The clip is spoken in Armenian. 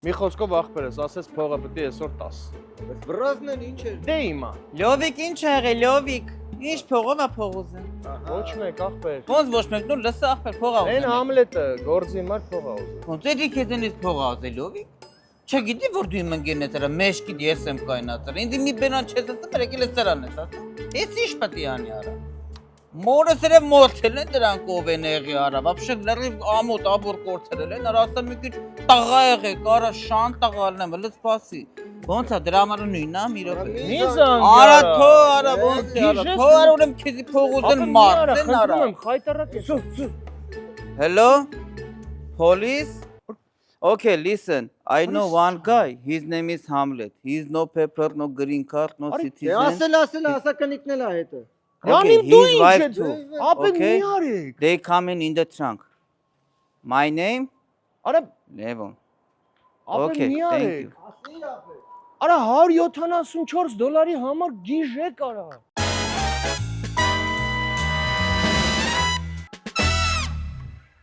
Մի խոսքով ախպերս, ասես փողը պետք է այսօր 10։ Բայց բրազն են ինչ է։ Դե հիմա։ Լովիկ ինչ ա եղել, Լովիկ։ Ինչ փողով ա փողուզը։ Ոչ մեկ ախպեր։ Ոնց ոչ մեկ, դու լսա ախպեր փողա ուզում։ Այն Համլետը գործի մար փողա ուզում։ Ոնց էդի քեզենից փողա ուզել, Լովիկ։ Չգիտի որ դու իմ ընկերն ես արա, մեջքիդ ես եմ կայնացել։ Ինձ մի բենան չես ասում, եկել ես ծրան ես ասում։ Էս ինչ պետք է անի արա։ Մորս էր մորցել են դրանք ով են եղի արա, вообще լրիվ ամոթ աբոր կորցրել են, արա ասա մի քիչ տաղա եղեք, արա շան տաղալն եմ, հələ սպասի։ Ոնց է դրա համար նույնն է, մի րոպե։ Մի զանգ։ Արա թո, արա ոնց է արա, թո արա ուրեմն քեզի փողոզեն մարդ են արա։ Խնդրում եմ, խայտարակ ես։ Hello? Police? Okay, listen. I know one guy. His name is Hamlet. He's no paper, no green card, no citizen. Ասել, ասա կնիկնել է հետը։ Okay, his wife too. Ապեն Okay. մի արեք։ They come in the trunk. My name? Արա Levon. ապեն Okay, մի thank արեք։ you. Ասի ապե։ Արա $174 համար գիժեք արա։